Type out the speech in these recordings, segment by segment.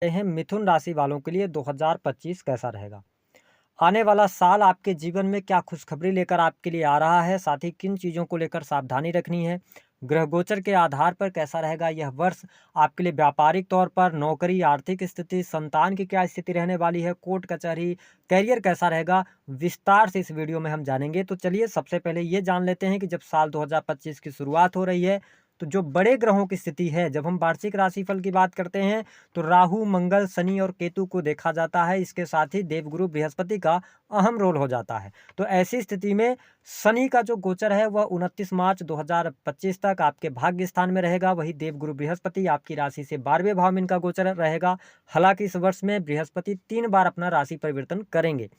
हैं मिथुन राशि वालों के लिए 2025 कैसा रहेगा। आने वाला साल आपके जीवन में क्या खुशखबरी लेकर आपके लिए आ रहा है, साथ ही किन चीज़ों को लेकर सावधानी रखनी है, ग्रह गोचर के आधार पर कैसा रहेगा यह वर्ष आपके लिए। व्यापारिक तौर पर नौकरी, आर्थिक स्थिति, संतान की क्या स्थिति रहने वाली है, कोर्ट कचहरी, करियर कैसा रहेगा, विस्तार से इस वीडियो में हम जानेंगे। तो चलिए सबसे पहले ये जान लेते हैं कि जब साल 2025 की शुरुआत हो रही है तो जो बड़े ग्रहों की स्थिति है, जब हम वार्षिक राशिफल की बात करते हैं तो राहु, मंगल, शनि और केतु को देखा जाता है। इसके साथ ही देवगुरु बृहस्पति का अहम रोल हो जाता है। तो ऐसी स्थिति में शनि का जो गोचर है वह 29 मार्च 2025 तक आपके भाग्य स्थान में रहेगा। वही देवगुरु बृहस्पति आपकी राशि से 12वें भाव में इनका गोचर रहेगा। हालांकि इस वर्ष में बृहस्पति 3 बार अपना राशि परिवर्तन करेंगे।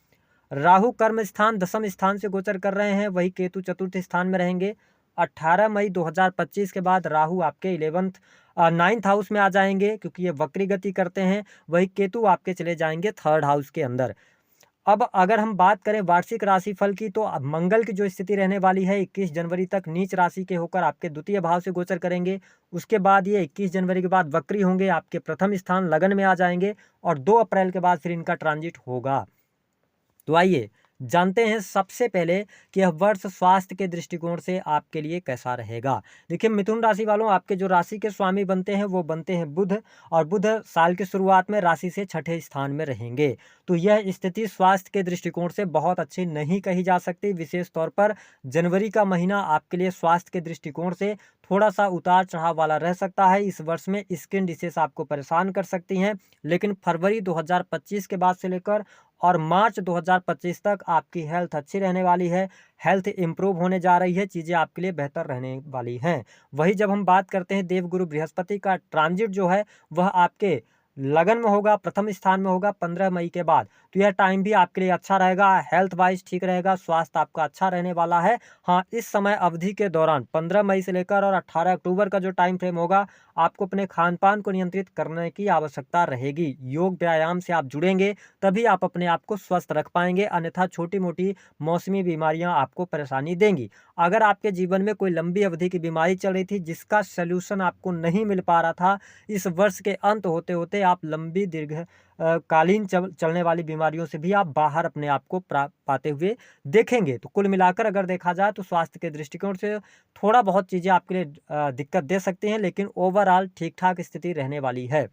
राहु कर्म स्थान दसम स्थान से गोचर कर रहे हैं, वही केतु चतुर्थ स्थान में रहेंगे। 18 मई 2025 के बाद राहु आपके 9th हाउस में आ जाएंगे, क्योंकि ये वक्री गति करते हैं। वही केतु आपके चले जाएंगे 3rd हाउस के अंदर। अब अगर हम बात करें वार्षिक राशिफल की, तो अब मंगल की जो स्थिति रहने वाली है 21 जनवरी तक नीच राशि के होकर आपके द्वितीय भाव से गोचर करेंगे। उसके बाद ये 21 जनवरी के बाद वक्री होंगे, आपके प्रथम स्थान लगन में आ जाएंगे और 2 अप्रैल के बाद फिर इनका ट्रांजिट होगा। तो आइए जानते हैं सबसे पहले कि यह वर्ष स्वास्थ्य के दृष्टिकोण से आपके लिए कैसा रहेगा। देखिए मिथुन राशि वालों, आपके जो राशि के स्वामी बनते हैं वो बनते हैं बुध, और बुध साल की शुरुआत में राशि से 6ठे स्थान में रहेंगे। तो यह स्थिति स्वास्थ्य के दृष्टिकोण से बहुत अच्छी नहीं कही जा सकती। विशेष तौर पर जनवरी का महीना आपके लिए स्वास्थ्य के दृष्टिकोण से थोड़ा सा उतार चढ़ाव वाला रह सकता है। इस वर्ष में स्किन डिसीज आपको परेशान कर सकती हैं, लेकिन फरवरी 2025 के बाद से लेकर और मार्च 2025 तक आपकी हेल्थ अच्छी रहने वाली है। हेल्थ इंप्रूव होने जा रही है, चीज़ें आपके लिए बेहतर रहने वाली हैं। वही जब हम बात करते हैं देवगुरु बृहस्पति का ट्रांजिट जो है वह आपके लगन में होगा, प्रथम स्थान में होगा 15 मई के बाद। तो यह टाइम भी आपके लिए अच्छा रहेगा, हेल्थ वाइज ठीक रहेगा, स्वास्थ्य आपका अच्छा रहने वाला है। हाँ, इस समय अवधि के दौरान 15 मई से लेकर और 18 अक्टूबर का जो टाइम फ्रेम होगा, आपको अपने खान पान को नियंत्रित करने की आवश्यकता रहेगी। योग व्यायाम से आप जुड़ेंगे तभी आप अपने आप को स्वस्थ रख पाएंगे, अन्यथा छोटी मोटी मौसमी बीमारियां आपको परेशानी देंगी। अगर आपके जीवन में कोई लंबी अवधि की बीमारी चल रही थी जिसका सलूशन आपको नहीं मिल पा रहा था, इस वर्ष के अंत होते होते आप लंबी दीर्घ कालीन चलने वाली बीमारियों से भी आप बाहर अपने आप को पाते हुए देखेंगे। तो कुल मिलाकर अगर देखा जाए तो स्वास्थ्य के दृष्टिकोण से थोड़ा बहुत चीज़ें आपके लिए दिक्कत दे सकती हैं, लेकिन ओवरऑल ठीक ठाक स्थिति रहने वाली है।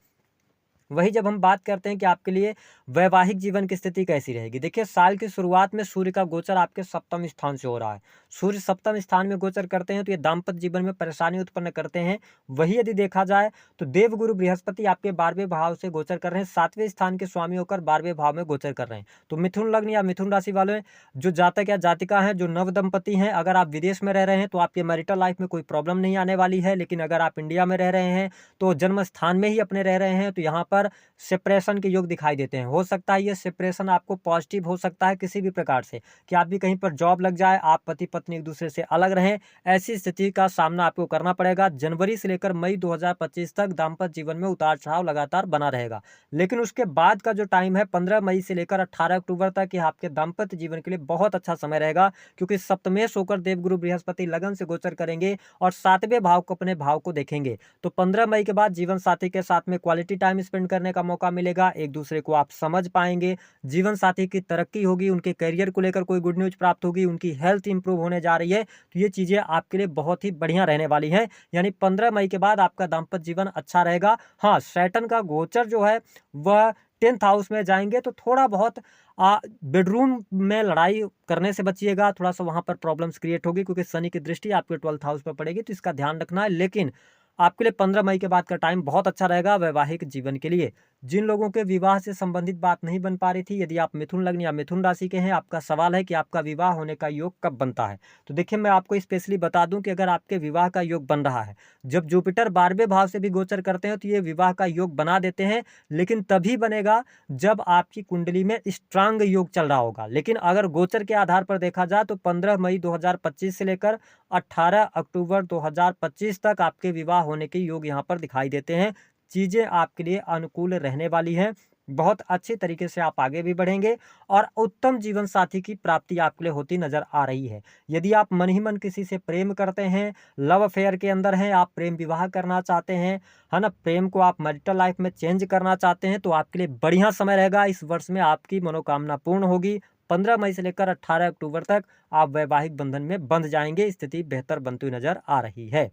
वही जब हम बात करते हैं कि आपके लिए वैवाहिक जीवन की स्थिति कैसी रहेगी। देखिए साल की शुरुआत में सूर्य का गोचर आपके सप्तम स्थान से हो रहा है। सूर्य सप्तम स्थान में गोचर करते हैं तो ये दाम्पत्य जीवन में परेशानी उत्पन्न करते हैं। वही यदि देखा जाए तो देवगुरु बृहस्पति आपके 12वें भाव से गोचर कर रहे हैं, 7वें स्थान के स्वामी होकर 12वें भाव में गोचर कर रहे हैं। तो मिथुन लग्न या मिथुन राशि वाले जो जातक या जातिका हैं, जो नव दंपति हैं, अगर आप विदेश में रह रहे हैं तो आपके मैरिटल लाइफ में कोई प्रॉब्लम नहीं आने वाली है। लेकिन अगर आप इंडिया में रह रहे हैं तो जन्म स्थान में ही अपने रह रहे हैं तो यहाँ पर सेपरेशन के योग दिखाई देते हैं। हो सकता है ये सेपरेशन आपको पॉजिटिव हो सकता है किसी भी प्रकार से, कि आप भी कहीं पर जॉब लग जाए, आप पति पत्नी एक दूसरे से अलग रहें, ऐसी स्थिति का सामना आपको करना पड़ेगा। जनवरी से लेकर मई 2025 तक दाम्पत्य जीवन में उतार चढ़ाव लगातार बना रहेगा। लेकिन उसके बाद का जो टाइम है 15 मई से लेकर 18 अक्टूबर तक, ये आपके दाम्पत्य जीवन के लिए बहुत अच्छा समय रहेगा, क्योंकि सप्तमेश होकर देवगुरु बृहस्पति लगन से गोचर करेंगे और 7वें भाव को अपने भाव को देखेंगे। तो 15 मई के बाद जीवन साथी के साथ में क्वालिटी टाइम स्पेंड करने का मौका मिलेगा, एक दूसरे को आप समझ पाएंगे, जीवन साथी की तरक्की होगी, उनके करियर को लेकर कोई गुड न्यूज प्राप्त होगी, उनकी हेल्थ इंप्रूव होने जा रही है। तो ये चीजें आपके लिए बहुत ही बढ़िया रहने वाली हैं। यानी 15 मई के बाद आपका दाम्पत्य जीवन अच्छा रहेगा। हाँ, सैटर्न का गोचर जो है वह 10th हाउस में जाएंगे तो थोड़ा बहुत बेडरूम में लड़ाई करने से बचिएगा, थोड़ा सा वहां पर प्रॉब्लम्स क्रिएट होगी, क्योंकि शनि की दृष्टि आपके 12th हाउस पर पड़ेगी, तो इसका ध्यान रखना है। लेकिन आपके लिए 15 मई के बाद का टाइम बहुत अच्छा रहेगा वैवाहिक जीवन के लिए। जिन लोगों के विवाह से संबंधित बात नहीं बन पा रही थी, यदि आप मिथुन लग्न या मिथुन राशि के हैं, आपका सवाल है कि आपका विवाह होने का योग कब बनता है, तो देखिए मैं आपको स्पेशली बता दूं कि अगर आपके विवाह का योग बन रहा है, जब जुपिटर 12वें भाव से भी गोचर करते हैं तो ये विवाह का योग बना देते हैं, लेकिन तभी बनेगा जब आपकी कुंडली में स्ट्रांग योग चल रहा होगा। लेकिन अगर गोचर के आधार पर देखा जाए तो 15 मई 2025 से लेकर 18 अक्टूबर 2025 तक आपके विवाह होने के योग यहाँ पर दिखाई देते हैं। चीजें आपके लिए अनुकूल रहने वाली हैं। बहुत अच्छी तरीके से आप आगे भी बढ़ेंगे और उत्तम जीवन साथी की प्राप्ति आपके लिए होती नजर आ रही है। यदि आप मन ही मन किसी से प्रेम करते हैं, लव अफेयर के अंदर हैं, आप प्रेम विवाह करना चाहते हैं, है ना, प्रेम को आप मैरिटल लाइफ में चेंज करना चाहते हैं, तो आपके लिए बढ़िया समय रहेगा। इस वर्ष में आपकी मनोकामना पूर्ण होगी। 15 मई से लेकर 18 अक्टूबर तक आप वैवाहिक बंधन में बंध जाएंगे। स्थिति बेहतर बनती हुई नजर आ रही है।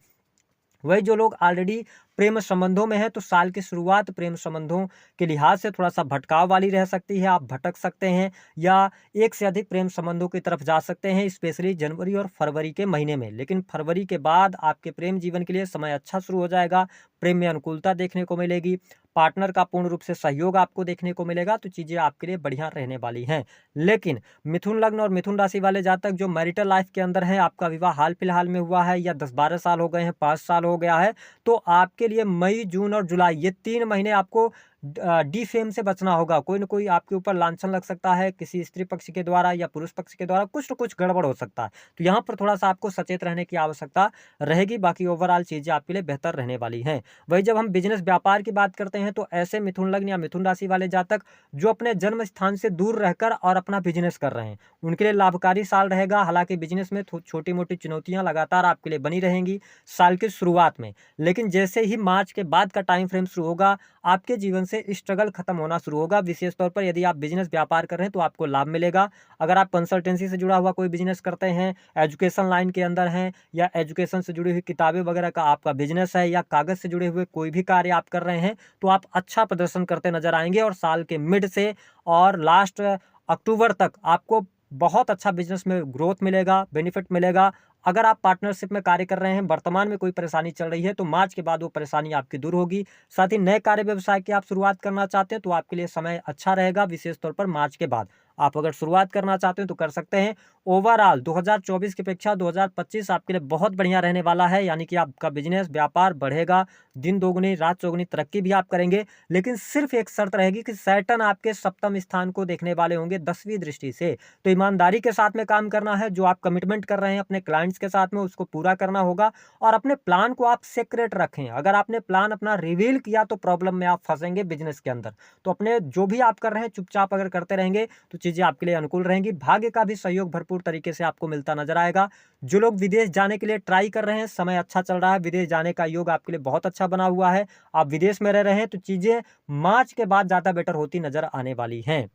वही जो लोग ऑलरेडी प्रेम संबंधों में है, तो साल की शुरुआत प्रेम संबंधों के लिहाज से थोड़ा सा भटकाव वाली रह सकती है। आप भटक सकते हैं या एक से अधिक प्रेम संबंधों की तरफ जा सकते हैं, स्पेशली जनवरी और फरवरी के महीने में। लेकिन फरवरी के बाद आपके प्रेम जीवन के लिए समय अच्छा शुरू हो जाएगा। प्रेम में अनुकूलता देखने को मिलेगी, पार्टनर का पूर्ण रूप से सहयोग आपको देखने को मिलेगा, तो चीज़ें आपके लिए बढ़िया रहने वाली हैं। लेकिन मिथुन लग्न और मिथुन राशि वाले जातक जो मैरिटल लाइफ के अंदर हैं, आपका विवाह हाल फिलहाल में हुआ है या 10-12 साल हो गए हैं, 5 साल हो गया है, तो आपके लिए मई, जून और जुलाई ये 3 महीने आपको डी फेम से बचना होगा। कोई ना कोई आपके ऊपर लांछन लग सकता है, किसी स्त्री पक्ष के द्वारा या पुरुष पक्ष के द्वारा कुछ न कुछ गड़बड़ हो सकता है। तो यहाँ पर थोड़ा सा आपको सचेत रहने की आवश्यकता रहेगी। बाकी ओवरऑल चीज़ें आपके लिए बेहतर रहने वाली हैं। वही जब हम बिजनेस व्यापार की बात करते हैं, तो ऐसे मिथुन लग्न या मिथुन राशि वाले जातक जो अपने जन्म स्थान से दूर रहकर और अपना बिजनेस कर रहे हैं, उनके लिए लाभकारी साल रहेगा। हालांकि बिजनेस में छोटी मोटी चुनौतियां लगातार आपके लिए बनी रहेंगी साल की शुरुआत में, लेकिन जैसे ही मार्च के बाद का टाइम फ्रेम शुरू होगा, आपके जीवन से स्ट्रगल खत्म होना शुरू होगा। विशेष तौर पर यदि आप बिजनेस व्यापार कर रहे हैं तो आपको लाभ मिलेगा। अगर आप कंसल्टेंसी से जुड़ा हुआ कोई बिजनेस करते हैं, एजुकेशन लाइन के अंदर हैं, या एजुकेशन से जुड़ी हुई किताबें वगैरह का आपका बिजनेस है, या कागज से जुड़े हुए कोई भी कार्य आप कर रहे हैं, तो आप अच्छा प्रदर्शन करते नजर आएंगे और साल के मिड से और लास्ट अक्टूबर तक आपको बहुत अच्छा बिजनेस में ग्रोथ मिलेगा, बेनिफिट मिलेगा। अगर आप पार्टनरशिप में कार्य कर रहे हैं, वर्तमान में कोई परेशानी चल रही है, तो मार्च के बाद वो परेशानी आपकी दूर होगी। साथ ही नए कार्य व्यवसाय की आप शुरुआत करना चाहते हैं, तो आपके लिए समय अच्छा रहेगा, विशेष तौर पर मार्च के बाद। आप अगर शुरुआत करना चाहते हैं तो कर सकते हैं। ओवरऑल 2024 की अपेक्षा 2025 आपके लिए बहुत बढ़िया रहने वाला है, यानी कि आपका बिजनेस व्यापार बढ़ेगा, दिन दोगुनी रात चौगुनी तरक्की भी आप करेंगे। लेकिन सिर्फ एक शर्त रहेगी कि सैटर्न आपके सप्तम स्थान को देखने वाले होंगे 10वीं दृष्टि से। तो ईमानदारी के साथ में काम करना है। जो आप कमिटमेंट कर रहे हैं अपने क्लाइंट्स के साथ में, उसको पूरा करना होगा और अपने प्लान को आप सीक्रेट रखें। अगर आपने प्लान अपना रिवील किया तो प्रॉब्लम में आप फंसेंगे बिजनेस के अंदर। तो अपने जो भी आप कर रहे हैं चुपचाप अगर करते रहेंगे तो चीजें आपके लिए अनुकूल रहेंगी। भाग्य का भी सहयोग भरपूर तरीके से आपको मिलता नजर आएगा। जो लोग विदेश जाने के लिए ट्राई कर रहे हैं, समय अच्छा चल रहा है, विदेश जाने का योग आपके लिए बहुत अच्छा बना हुआ है। आप विदेश में रह रहे हैं तो चीजें मार्च के बाद ज्यादा बेटर होती नजर आने वाली हैं।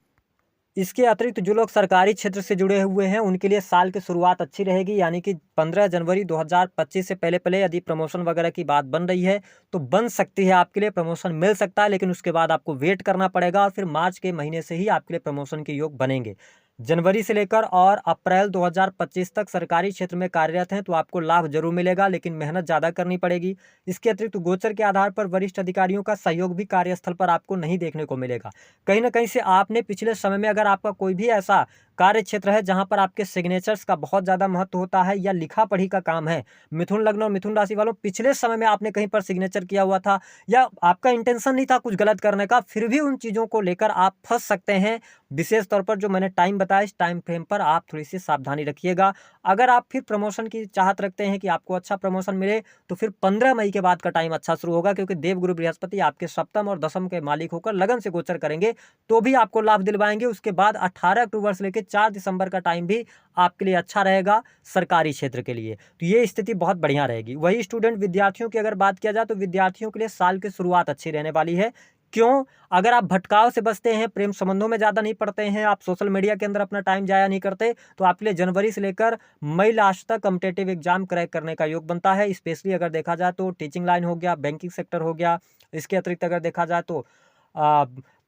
इसके अतिरिक्त जो लोग सरकारी क्षेत्र से जुड़े हुए हैं, उनके लिए साल की शुरुआत अच्छी रहेगी, यानी कि 15 जनवरी 2025 से पहले पहले यदि प्रमोशन वगैरह की बात बन रही है तो बन सकती है, आपके लिए प्रमोशन मिल सकता है। लेकिन उसके बाद आपको वेट करना पड़ेगा और फिर मार्च के महीने से ही आपके लिए प्रमोशन के योग बनेंगे। जनवरी से लेकर और अप्रैल 2025 तक सरकारी क्षेत्र में कार्यरत हैं तो आपको लाभ जरूर मिलेगा, लेकिन मेहनत ज़्यादा करनी पड़ेगी। इसके अतिरिक्त गोचर के आधार पर वरिष्ठ अधिकारियों का सहयोग भी कार्यस्थल पर आपको नहीं देखने को मिलेगा। कहीं ना कहीं से आपने पिछले समय में अगर आपका कोई भी ऐसा कार्य क्षेत्र है जहां पर आपके सिग्नेचर्स का बहुत ज़्यादा महत्व होता है या लिखा पढ़ी का काम है, मिथुन लग्न और मिथुन राशि वालों, पिछले समय में आपने कहीं पर सिग्नेचर किया हुआ था या आपका इंटेंशन नहीं था कुछ गलत करने का, फिर भी उन चीज़ों को लेकर आप फंस सकते हैं। विशेष तौर पर जो मैंने टाइम बताया, इस टाइम फ्रेम पर आप थोड़ी सी सावधानी रखिएगा। अगर आप फिर प्रमोशन की चाहत रखते हैं कि आपको अच्छा प्रमोशन मिले, तो फिर 15 मई के बाद का टाइम अच्छा शुरू होगा, क्योंकि देवगुरु बृहस्पति आपके सप्तम और दसम के मालिक होकर लगन से गोचर करेंगे, तो भी आपको लाभ दिलवाएंगे। उसके बाद 18 अक्टूबर से लेकर 4 दिसंबर का टाइम भी आपके लिए अच्छा रहेगा सरकारी क्षेत्र के लिए। तो ये स्थिति बहुत बढ़िया रहेगी। वही स्टूडेंट विद्यार्थियों की अगर बात किया जाए तो विद्यार्थियों के लिए साल की शुरुआत अच्छी रहने वाली है। क्यों? अगर आप भटकाव से बचते हैं, प्रेम संबंधों में ज़्यादा नहीं पड़ते हैं, आप सोशल मीडिया के अंदर अपना टाइम जाया नहीं करते, तो आपके लिए जनवरी से लेकर मई लास्ट तक कॉम्पिटिटिव एग्जाम क्रैक करने का योग बनता है। स्पेशली अगर देखा जाए तो टीचिंग लाइन हो गया, बैंकिंग सेक्टर हो गया, इसके अतिरिक्त अगर देखा जाए तो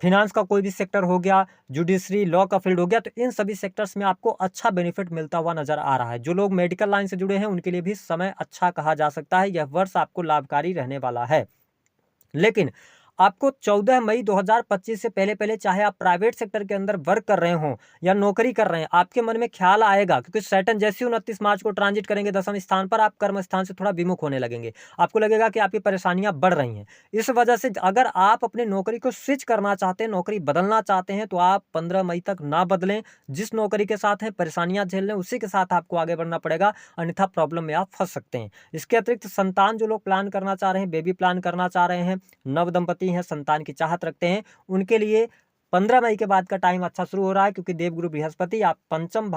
फिनांस का कोई भी सेक्टर हो गया, जुडिशरी लॉ का फील्ड हो गया, तो इन सभी सेक्टर्स में आपको अच्छा बेनिफिट मिलता हुआ नजर आ रहा है। जो लोग मेडिकल लाइन से जुड़े हैं उनके लिए भी समय अच्छा कहा जा सकता है। यह वर्ष आपको लाभकारी रहने वाला है। लेकिन आपको 14 मई 2025 से पहले पहले, चाहे आप प्राइवेट सेक्टर के अंदर वर्क कर रहे हो या नौकरी कर रहे हैं, आपके मन में ख्याल आएगा, क्योंकि सैटर्न जैसे ही 29 मार्च को ट्रांजिट करेंगे 10वें स्थान पर, आप कर्म स्थान से थोड़ा विमुख होने लगेंगे। आपको लगेगा कि आपकी परेशानियां बढ़ रही हैं। इस वजह से अगर आप अपने नौकरी को स्विच करना चाहते हैं, नौकरी बदलना चाहते हैं, तो आप 15 मई तक ना बदलें। जिस नौकरी के साथ हैं परेशानियां झेल लें, उसी के साथ आपको आगे बढ़ना पड़ेगा, अन्यथा प्रॉब्लम में आप फंस सकते हैं। इसके अतिरिक्त संतान जो लोग प्लान करना चाह रहे हैं, बेबी प्लान करना चाह रहे हैं, नव दंपति हैं, संतान की चाहत रखते हैं, उनके लिए 15 मई के बाद का टाइम अच्छा शुरू हो रहा है, क्योंकि देवगुरु बृहस्पति आप पंचम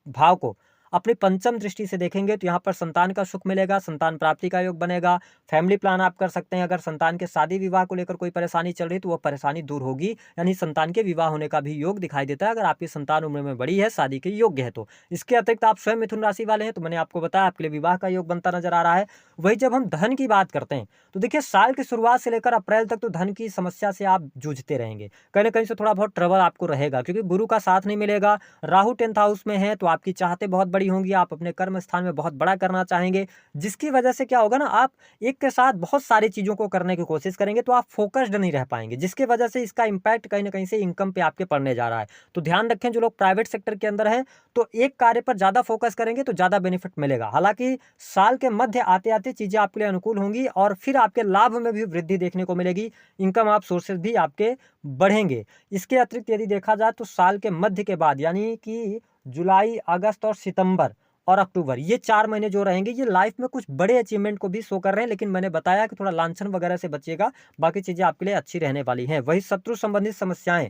भाव को अपनी पंचम दृष्टि से देखेंगे, तो यहाँ पर संतान का सुख मिलेगा, संतान प्राप्ति का योग बनेगा, फैमिली प्लान आप कर सकते हैं। अगर संतान के शादी विवाह को लेकर कोई परेशानी चल रही है तो वह परेशानी दूर होगी, यानी संतान के विवाह होने का भी योग दिखाई देता है, अगर आपकी संतान उम्र में बड़ी है, शादी के योग्य है तो। इसके अतिरिक्त आप स्वयं मिथुन राशि वाले हैं तो मैंने आपको बताया आपके लिए विवाह का योग बनता नजर आ रहा है। वही जब हम धन की बात करते हैं तो देखिए, साल की शुरुआत से लेकर अप्रैल तक तो धन की समस्या से आप जूझते रहेंगे, कहीं ना कहीं से थोड़ा बहुत ट्रबल आपको रहेगा, क्योंकि गुरु का साथ नहीं मिलेगा। राहु 10th हाउस में है तो आपकी चाहते बहुत बड़ी होंगी, आप अपने कर्म स्थान में बहुत बड़ा करना चाहेंगे, जिसकी वजह से क्या होगा ना, आप एक के साथ बहुत सारी चीजों को करने की कोशिश करेंगे तो आप फोकस्ड नहीं रह पाएंगे, जिसकी वजह से इसका इंपैक्ट कहीं ना कहीं से इनकम पे आपके पड़ने जा रहा है। तो ध्यान रखें, जो लोग प्राइवेट सेक्टर के अंदर है तो एक कार्य पर ज्यादा फोकस करेंगे तो ज्यादा बेनिफिट मिलेगा। हालांकि साल के मध्य आते आते चीजें आपके लिए अनुकूल होंगी और फिर आपके लाभ में भी वृद्धि देखने को मिलेगी, इनकम आप सोर्सेज भी आपके बढ़ेंगे। इसके अतिरिक्त यदि देखा जाए तो साल के मध्य के बाद यानी कि जुलाई, अगस्त और सितंबर और अक्टूबर, ये 4 महीने जो रहेंगे ये लाइफ में कुछ बड़े अचीवमेंट को भी शो कर रहे हैं, लेकिन मैंने बताया कि थोड़ा लांछन वगैरह से बचिएगा, बाकी चीजें आपके लिए अच्छी रहने वाली हैं। वही शत्रु संबंधित समस्याएं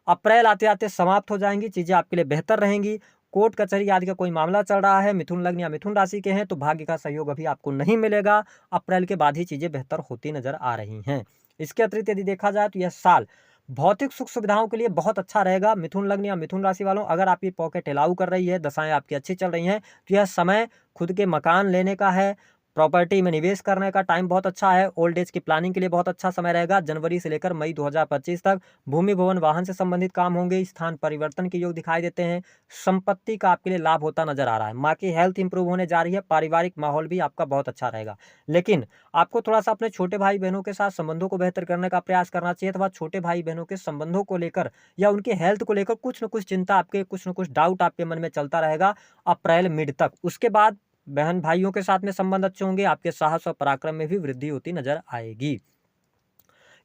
अप्रैल आते आते समाप्त हो जाएंगी, चीजें आपके लिए बेहतर रहेंगी। कोर्ट कचहरी आदि का कोई मामला चल रहा है, मिथुन लग्न या मिथुन राशि के हैं तो भाग्य का सहयोग अभी आपको नहीं मिलेगा, अप्रैल के बाद ही चीजें बेहतर होती नजर आ रही हैं। इसके अतिरिक्त यदि देखा जाए तो यह साल भौतिक सुख सुविधाओं के लिए बहुत अच्छा रहेगा। मिथुन लग्न या मिथुन राशि वालों, अगर आपकी पॉकेट अलाउ कर रही है, दशाएं आपकी अच्छी चल रही हैं, तो यह समय खुद के मकान लेने का है, प्रॉपर्टी में निवेश करने का टाइम बहुत अच्छा है, ओल्ड एज की प्लानिंग के लिए बहुत अच्छा समय रहेगा। जनवरी से लेकर मई 2025 तक भूमि भवन वाहन से संबंधित काम होंगे, स्थान परिवर्तन के योग दिखाई देते हैं, संपत्ति का आपके लिए लाभ होता नजर आ रहा है, माँ की हेल्थ इंप्रूव होने जा रही है, पारिवारिक माहौल भी आपका बहुत अच्छा रहेगा। लेकिन आपको थोड़ा सा अपने छोटे भाई बहनों के साथ संबंधों को बेहतर करने का प्रयास करना चाहिए, अथवा छोटे भाई बहनों के संबंधों को लेकर या उनके हेल्थ को लेकर कुछ न कुछ चिंता आपके, कुछ न कुछ डाउट आपके मन में चलता रहेगा अप्रैल मिड तक। उसके बाद बहन भाइयों के साथ में संबंध अच्छे होंगे, आपके साहस और पराक्रम में भी वृद्धि होती नजर आएगी।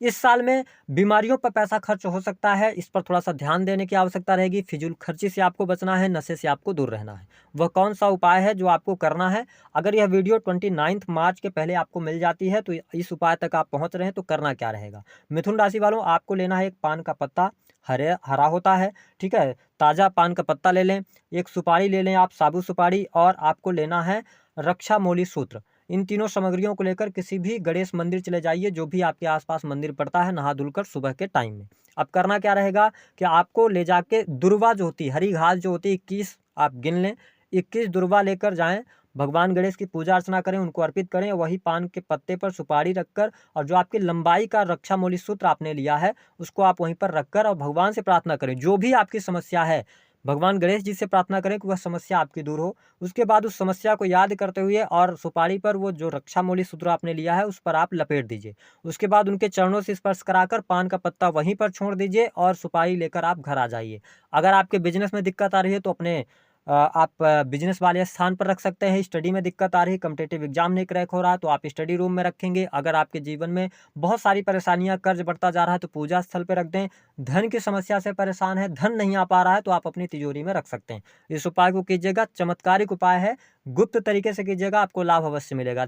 इस साल में बीमारियों पर पैसा खर्च हो सकता है, इस पर थोड़ा सा ध्यान देने की आवश्यकता रहेगी। फिजूल खर्ची से आपको बचना है, नशे से आपको दूर रहना है। वह कौन सा उपाय है जो आपको करना है? अगर यह वीडियो 29 मार्च के पहले आपको मिल जाती है तो इस उपाय तक आप पहुंच रहे हैं तो करना क्या रहेगा? मिथुन राशि वालों, आपको लेना है एक पान का पत्ता, हरा होता है, ठीक है, ताज़ा पान का पत्ता ले लें, एक सुपारी ले लें आप, साबुत सुपारी, और आपको लेना है रक्षा मौली सूत्र। इन तीनों सामग्रियों को लेकर किसी भी गणेश मंदिर चले जाइए, जो भी आपके आसपास मंदिर पड़ता है, नहा धुलकर सुबह के टाइम में। अब करना क्या रहेगा कि आपको ले जाके दुर्वा जो होती है, हरी घास जो होती है, 21 आप गिन लें, 21 दुर्वा लेकर जाएं, भगवान गणेश की पूजा अर्चना करें, उनको अर्पित करें, वही पान के पत्ते पर सुपारी रखकर और जो आपकी लंबाई का रक्षा मौली सूत्र आपने लिया है उसको आप वहीं पर रखकर और भगवान से प्रार्थना करें, जो भी आपकी समस्या है भगवान गणेश जी से प्रार्थना करें कि वह समस्या आपकी दूर हो। उसके बाद उस समस्या को याद करते हुए और सुपारी पर वो जो रक्षा मौली सूत्र आपने लिया है उस पर आप लपेट दीजिए। उसके बाद उनके चरणों से स्पर्श कराकर पान का पत्ता वहीं पर छोड़ दीजिए और सुपारी लेकर आप घर आ जाइए। अगर आपके बिजनेस में दिक्कत आ रही है तो अपने आप बिजनेस वाले स्थान पर रख सकते हैं। स्टडी में दिक्कत आ रही है, कॉम्पिटिटिव एग्जाम नहीं क्रैक हो रहा तो आप स्टडी रूम में रखेंगे। अगर आपके जीवन में बहुत सारी परेशानियां, कर्ज बढ़ता जा रहा है तो पूजा स्थल पर रख दें। धन की समस्या से परेशान है, धन नहीं आ पा रहा है तो आप अपनी तिजोरी में रख सकते हैं। इस उपाय को कीजिएगा, चमत्कारिक उपाय है, गुप्त तरीके से कीजिएगा, आपको लाभ अवश्य मिलेगा।